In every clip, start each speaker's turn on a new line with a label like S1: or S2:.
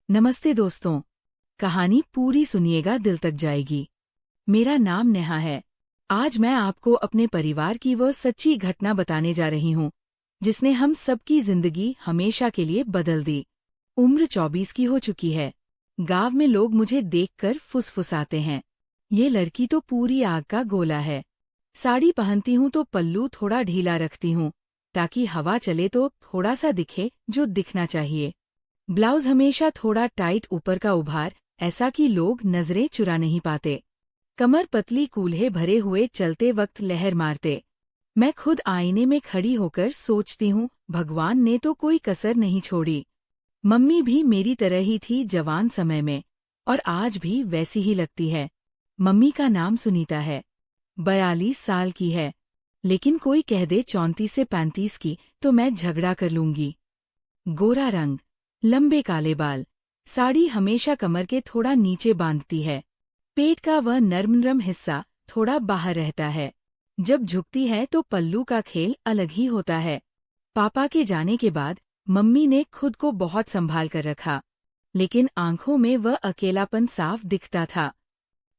S1: नमस्ते दोस्तों। कहानी पूरी सुनिएगा, दिल तक जाएगी। मेरा नाम नेहा है। आज मैं आपको अपने परिवार की वो सच्ची घटना बताने जा रही हूँ जिसने हम सबकी जिंदगी हमेशा के लिए बदल दी। उम्र 24 की हो चुकी है। गांव में लोग मुझे देखकर फुसफुसाते हैं, ये लड़की तो पूरी आग का गोला है। साड़ी पहनती हूँ तो पल्लू थोड़ा ढीला रखती हूँ ताकि हवा चले तो थोड़ा सा दिखे जो दिखना चाहिए। ब्लाउज हमेशा थोड़ा टाइट ऊपर का उभार, ऐसा कि लोग नजरें चुरा नहीं पाते। कमर पतली, कूल्हे भरे हुए चलते वक्त लहर मारते। मैं खुद आईने में खड़ी होकर सोचती हूँ, भगवान ने तो कोई कसर नहीं छोड़ी। मम्मी भी मेरी तरह ही थी जवान समय में, और आज भी वैसी ही लगती है। मम्मी का नाम सुनीता है, 42 साल की है। लेकिन कोई कह दे 34 से 35 की तो मैं झगड़ा कर लूंगी। गोरा रंग, लंबे काले बाल, साड़ी हमेशा कमर के थोड़ा नीचे बांधती है। पेट का वह नर्म हिस्सा थोड़ा बाहर रहता है। जब झुकती है तो पल्लू का खेल अलग ही होता है। पापा के जाने के बाद मम्मी ने खुद को बहुत संभाल कर रखा, लेकिन आंखों में वह अकेलापन साफ दिखता था।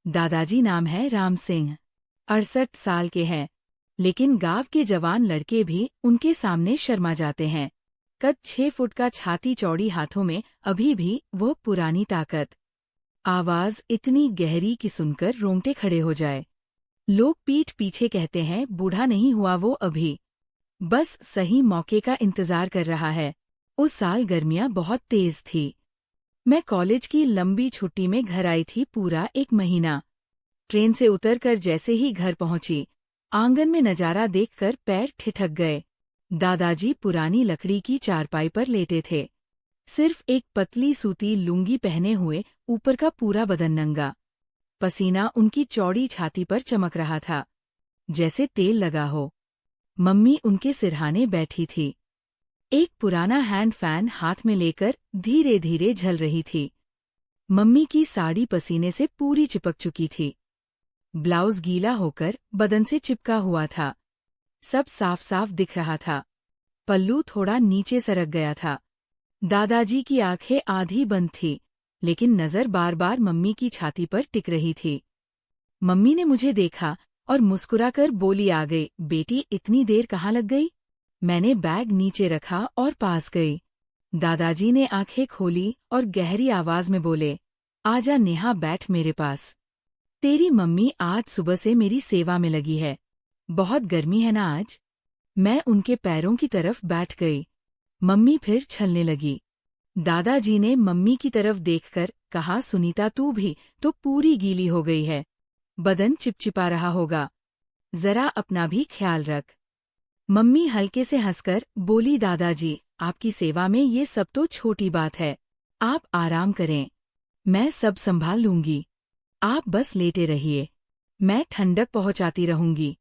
S1: दादाजी नाम है राम सिंह, 68 साल के हैं, लेकिन गांव के जवान लड़के भी उनके सामने शर्मा जाते हैं। कद 6 फुट का, छाती चौड़ी, हाथों में अभी भी वो पुरानी ताकत। आवाज इतनी गहरी कि सुनकर रोंगटे खड़े हो जाए। लोग पीठ पीछे कहते हैं, बूढ़ा नहीं हुआ वो अभी, बस सही मौके का इंतजार कर रहा है। उस साल गर्मियां बहुत तेज थी। मैं कॉलेज की लंबी छुट्टी में घर आई थी, पूरा 1 महीना। ट्रेन से उतरकर जैसे ही घर पहुंची, आंगन में नजारा देखकर पैर ठिठक गए। दादाजी पुरानी लकड़ी की चारपाई पर लेटे थे, सिर्फ एक पतली सूती लुंगी पहने हुए, ऊपर का पूरा बदन नंगा। पसीना उनकी चौड़ी छाती पर चमक रहा था, जैसे तेल लगा हो। मम्मी उनके सिरहाने बैठी थी, एक पुराना हैंड फैन हाथ में लेकर धीरे धीरे झल रही थी। मम्मी की साड़ी पसीने से पूरी चिपक चुकी थी। ब्लाउज गीला होकर बदन से चिपका हुआ था, सब साफ साफ दिख रहा था। पल्लू थोड़ा नीचे सरक गया था। दादाजी की आंखें आधी बंद थी, लेकिन नजर बार बार मम्मी की छाती पर टिक रही थी। मम्मी ने मुझे देखा और मुस्कुराकर बोली, आ गई बेटी, इतनी देर कहाँ लग गई? मैंने बैग नीचे रखा और पास गई। दादाजी ने आंखें खोली और गहरी आवाज में बोले, आजा नेहा, बैठ मेरे पास। तेरी मम्मी आज सुबह से मेरी सेवा में लगी है। बहुत गर्मी है ना आज? मैं उनके पैरों की तरफ बैठ गई। मम्मी फिर छलने लगी। दादाजी ने मम्मी की तरफ देखकर कहा, सुनीता तू भी तो पूरी गीली हो गई है, बदन चिपचिपा रहा होगा, जरा अपना भी ख्याल रख। मम्मी हल्के से हंसकर बोली, दादाजी आपकी सेवा में ये सब तो छोटी बात है, आप आराम करें, मैं सब संभाल लूंगी। आप बस लेटे रहिए, मैं ठंडक पहुंचाती रहूंगी।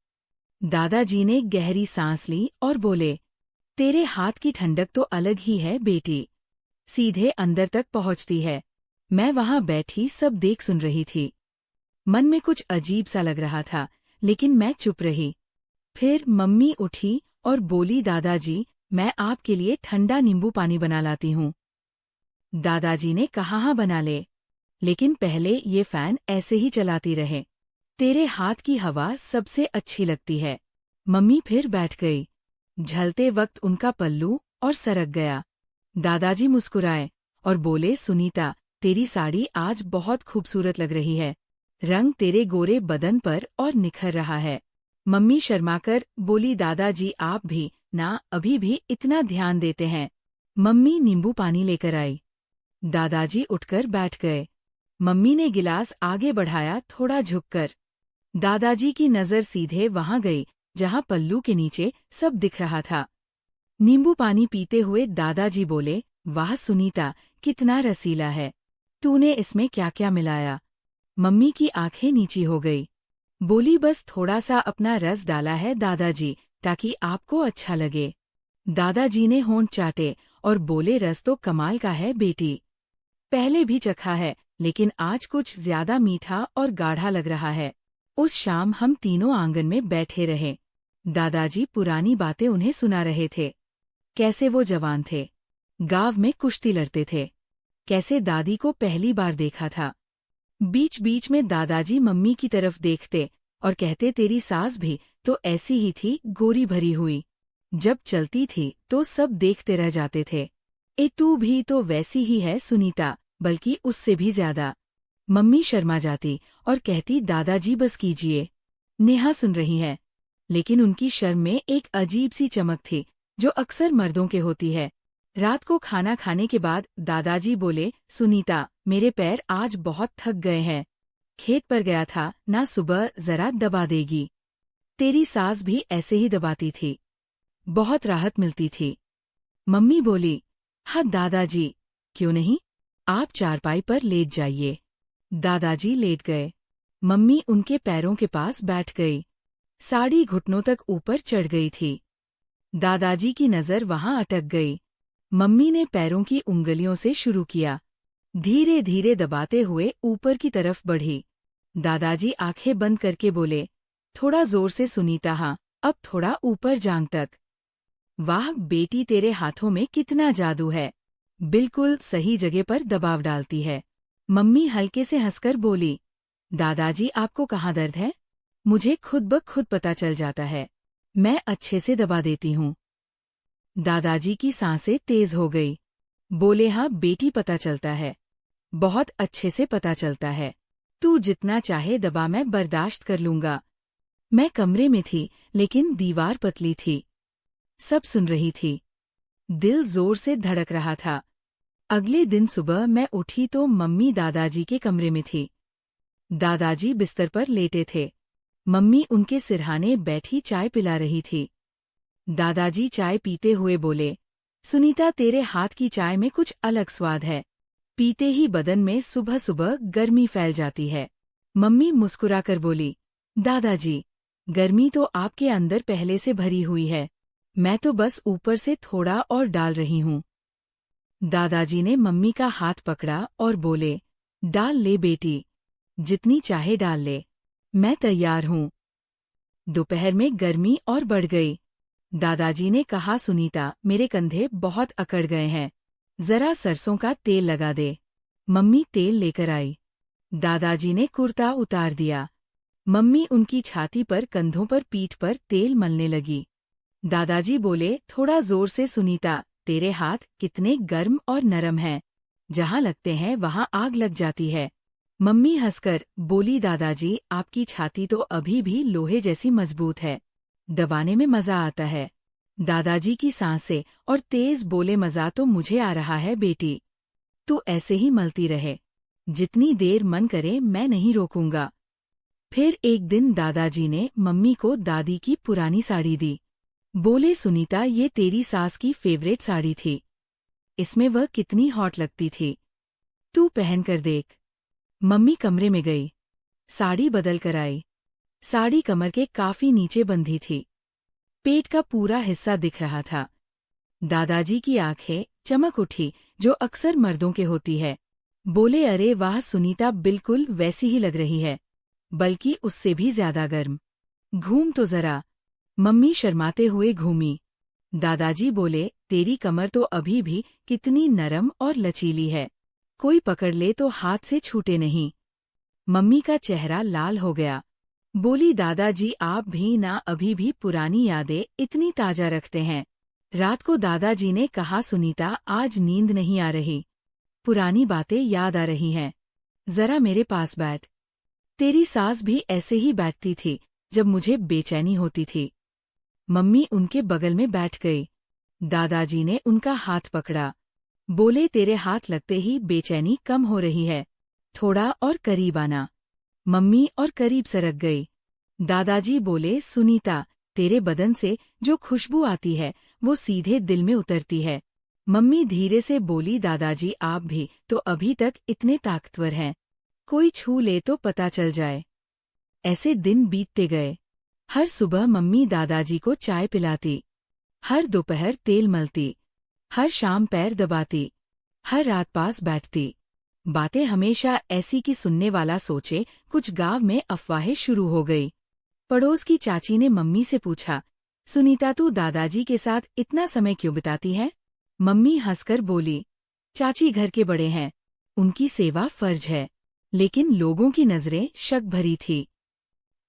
S1: दादाजी ने गहरी सांस ली और बोले, तेरे हाथ की ठंडक तो अलग ही है बेटी, सीधे अंदर तक पहुंचती है। मैं वहां बैठी सब देख सुन रही थी। मन में कुछ अजीब सा लग रहा था, लेकिन मैं चुप रही। फिर मम्मी उठी और बोली, दादाजी मैं आपके लिए ठंडा नींबू पानी बना लाती हूँ। दादाजी ने कहा, हाँ बना ले, लेकिन पहले ये फैन ऐसे ही चलाती रहे, तेरे हाथ की हवा सबसे अच्छी लगती है। मम्मी फिर बैठ गई। झलते वक्त उनका पल्लू और सरक गया। दादाजी मुस्कुराए और बोले, सुनीता तेरी साड़ी आज बहुत खूबसूरत लग रही है, रंग तेरे गोरे बदन पर और निखर रहा है। मम्मी शर्माकर बोली, दादाजी आप भी ना अभी भी इतना ध्यान देते हैं। मम्मी नींबू पानी लेकर आई। दादाजी उठकर बैठ गए। मम्मी ने गिलास आगे बढ़ाया, थोड़ा झुककर। दादाजी की नजर सीधे वहां गई जहां पल्लू के नीचे सब दिख रहा था। नींबू पानी पीते हुए दादाजी बोले, वाह सुनीता कितना रसीला है, तूने इसमें क्या क्या मिलाया? मम्मी की आंखें नीची हो गई, बोली, बस थोड़ा सा अपना रस डाला है दादाजी, ताकि आपको अच्छा लगे। दादाजी ने होंठ चाटे और बोले, रस तो कमाल का है बेटी, पहले भी चखा है, लेकिन आज कुछ ज्यादा मीठा और गाढ़ा लग रहा है। उस शाम हम तीनों आंगन में बैठे रहे। दादाजी पुरानी बातें उन्हें सुना रहे थे, कैसे वो जवान थे, गांव में कुश्ती लड़ते थे, कैसे दादी को पहली बार देखा था। बीच बीच में दादाजी मम्मी की तरफ देखते और कहते तेरी सास भी तो ऐसी ही थी, गोरी भरी हुई। जब चलती थी तो सब देखते रह जाते थे। ए तू भी तो वैसी ही है सुनीता, बल्कि उससे भी ज्यादा। मम्मी शर्मा जाती और कहती दादाजी बस कीजिए। नेहा सुन रही है, लेकिन उनकी शर्म में एक अजीब सी चमक थी जो अक्सर मर्दों के होती है। रात को खाना खाने के बाद दादाजी बोले, सुनीता मेरे पैर आज बहुत थक गए हैं। खेत पर गया था ना, सुबह जरा दबा देगी। तेरी सास भी ऐसे ही दबाती थी, बहुत राहत मिलती थी। मम्मी बोली, हाँ दादाजी, क्यों नहीं, आप चारपाई पर लेट जाइए। दादाजी लेट गए। मम्मी उनके पैरों के पास बैठ गई। साड़ी घुटनों तक ऊपर चढ़ गई थी। दादाजी की नज़र वहां अटक गई। मम्मी ने पैरों की उंगलियों से शुरू किया, धीरे धीरे दबाते हुए ऊपर की तरफ बढ़ी। दादाजी आंखें बंद करके बोले, थोड़ा जोर से सुनीता, हाँ अब थोड़ा ऊपर जांघ तक। वाह बेटी, तेरे हाथों में कितना जादू है, बिल्कुल सही जगह पर दबाव डालती है। मम्मी हल्के से हंसकर बोली, दादाजी आपको कहाँ दर्द है? मुझे खुद ब खुद पता चल जाता है, मैं अच्छे से दबा देती हूँ। दादाजी की सांसें तेज हो गई। बोले, हाँ बेटी पता चलता है, बहुत अच्छे से पता चलता है। तू जितना चाहे दबा, मैं बर्दाश्त कर लूंगा। मैं कमरे में थी लेकिन दीवार पतली थी, सब सुन रही थी। दिल जोर से धड़क रहा था। अगले दिन सुबह मैं उठी तो मम्मी दादाजी के कमरे में थी। दादाजी बिस्तर पर लेटे थे। मम्मी उनके सिरहाने बैठी चाय पिला रही थी। दादाजी चाय पीते हुए बोले, सुनीता तेरे हाथ की चाय में कुछ अलग स्वाद है, पीते ही बदन में सुबह सुबह गर्मी फैल जाती है। मम्मी मुस्कुराकर बोली, दादाजी गर्मी तो आपके अंदर पहले से भरी हुई है, मैं तो बस ऊपर से थोड़ा और डाल रही हूँ। दादाजी ने मम्मी का हाथ पकड़ा और बोले, डाल ले बेटी, जितनी चाहे डाल ले, मैं तैयार हूँ। दोपहर में गर्मी और बढ़ गई। दादाजी ने कहा, सुनीता मेरे कंधे बहुत अकड़ गए हैं, जरा सरसों का तेल लगा दे। मम्मी तेल लेकर आई। दादाजी ने कुर्ता उतार दिया। मम्मी उनकी छाती पर, कंधों पर, पीठ पर तेल मलने लगी। दादाजी बोले, थोड़ा जोर से सुनीता, तेरे हाथ कितने गर्म और नरम हैं, जहाँ लगते हैं वहाँ आग लग जाती है। मम्मी हंसकर बोली, दादाजी आपकी छाती तो अभी भी लोहे जैसी मजबूत है, दबाने में मजा आता है। दादाजी की सांसें और तेज बोले, मजा तो मुझे आ रहा है बेटी, तू ऐसे ही मलती रहे, जितनी देर मन करे, मैं नहीं रोकूंगा। फिर एक दिन दादाजी ने मम्मी को दादी की पुरानी साड़ी दी। बोले, सुनीता ये तेरी सास की फेवरेट साड़ी थी, इसमें वह कितनी हॉट लगती थी, तू पहन कर देख। मम्मी कमरे में गई, साड़ी बदल कर आई। साड़ी कमर के काफी नीचे बंधी थी, पेट का पूरा हिस्सा दिख रहा था। दादाजी की आंखें चमक उठी जो अक्सर मर्दों के होती है। बोले, अरे वाह सुनीता, बिल्कुल वैसी ही लग रही है, बल्कि उससे भी ज्यादा गर्म। घूम तो जरा। मम्मी शर्माते हुए घूमी। दादाजी बोले, तेरी कमर तो अभी भी कितनी नरम और लचीली है, कोई पकड़ ले तो हाथ से छूटे नहीं। मम्मी का चेहरा लाल हो गया। बोली, दादाजी आप भी ना अभी भी पुरानी यादें इतनी ताजा रखते हैं। रात को दादाजी ने कहा, सुनीता आज नींद नहीं आ रही, पुरानी बातें याद आ रही हैं, जरा मेरे पास बैठ। तेरी सास भी ऐसे ही बैठती थी जब मुझे बेचैनी होती थी। मम्मी उनके बगल में बैठ गई। दादाजी ने उनका हाथ पकड़ा। बोले, तेरे हाथ लगते ही बेचैनी कम हो रही है, थोड़ा और करीब आना। मम्मी और करीब सरक गई। दादाजी बोले, सुनीता तेरे बदन से जो खुशबू आती है वो सीधे दिल में उतरती है। मम्मी धीरे से बोली, दादाजी आप भी तो अभी तक इतने ताकतवर हैं, कोई छू ले तो पता चल जाए। ऐसे दिन बीतते गए। हर सुबह मम्मी दादाजी को चाय पिलाती, हर दोपहर तेल मलती, हर शाम पैर दबाती, हर रात पास बैठती। बातें हमेशा ऐसी कि सुनने वाला सोचे कुछ गांव में अफवाहें शुरू हो गई। पड़ोस की चाची ने मम्मी से पूछा, सुनीता तू दादाजी के साथ इतना समय क्यों बिताती है? मम्मी हंसकर बोली, चाची घर के बड़े हैं, उनकी सेवा फर्ज है, लेकिन लोगों की नजरें शक भरी थी।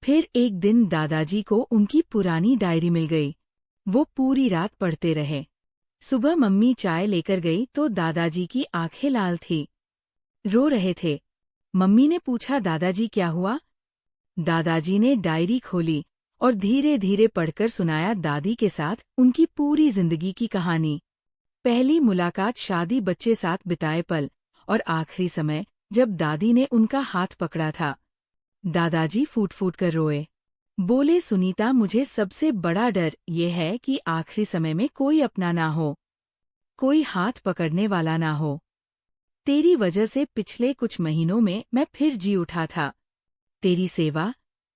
S1: फिर एक दिन दादाजी को उनकी पुरानी डायरी मिल गई। वो पूरी रात पढ़ते रहे। सुबह मम्मी चाय लेकर गई तो दादाजी की आंखें लाल थी, रो रहे थे। मम्मी ने पूछा, दादाजी क्या हुआ? दादाजी ने डायरी खोली और धीरे धीरे पढ़कर सुनाया दादी के साथ उनकी पूरी जिंदगी की कहानी। पहली मुलाकात, शादी, बच्चे साथ बिताए पल और आखिरी समय जब दादी ने उनका हाथ पकड़ा था। दादाजी फूट फूट कर रोए। बोले, सुनीता, मुझे सबसे बड़ा डर ये है कि आखिरी समय में कोई अपना ना हो, कोई हाथ पकड़ने वाला ना हो। तेरी वजह से पिछले कुछ महीनों में मैं फिर जी उठा था। तेरी सेवा,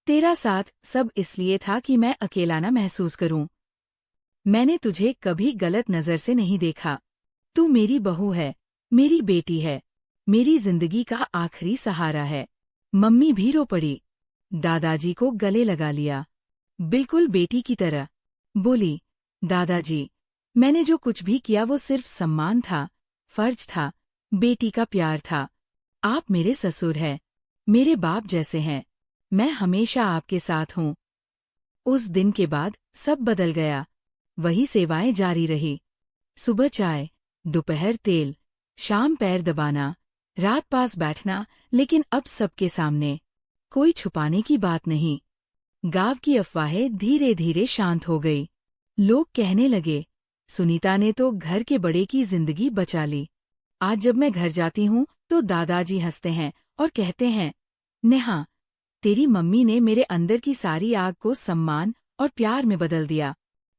S1: तेरा साथ, सब इसलिए था कि मैं अकेला ना महसूस करूं। मैंने तुझे कभी गलत नजर से नहीं देखा। तू मेरी बहू है, मेरी बेटी है, मेरी जिंदगी का आखिरी सहारा है। मम्मी भी रो पड़ी। दादाजी को गले लगा लिया, बिल्कुल बेटी की तरह। बोली, दादाजी, मैंने जो कुछ भी किया वो सिर्फ सम्मान था, फर्ज था, बेटी का प्यार था। आप मेरे ससुर हैं, मेरे बाप जैसे हैं। मैं हमेशा आपके साथ हूँ। उस दिन के बाद सब बदल गया। वही सेवाएं जारी रही। सुबह चाय, दोपहर तेल, शाम पैर दबाना, रात पास बैठना, लेकिन अब सबके सामने। कोई छुपाने की बात नहीं। गांव की अफवाहें धीरे धीरे शांत हो गई। लोग कहने लगे, सुनीता ने तो घर के बड़े की जिंदगी बचा ली। आज जब मैं घर जाती हूँ तो दादाजी हंसते हैं और कहते हैं, नेहा, तेरी मम्मी ने मेरे अंदर की सारी आग को सम्मान और प्यार में बदल दिया।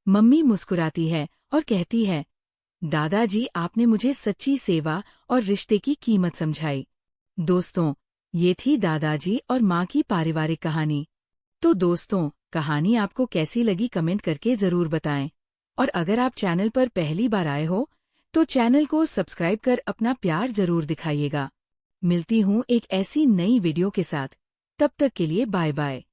S1: मम्मी मुस्कुराती है और कहती है, दादाजी, आपने मुझे सच्ची सेवा और रिश्ते की कीमत समझाई। दोस्तों, ये थी दादाजी और माँ की पारिवारिक कहानी। तो दोस्तों, कहानी आपको कैसी लगी कमेंट करके ज़रूर बताएं। और अगर आप चैनल पर पहली बार आए हो तो चैनल को सब्सक्राइब कर अपना प्यार जरूर दिखाइएगा। मिलती हूँ एक ऐसी नई वीडियो के साथ। तब तक के लिए बाय बाय।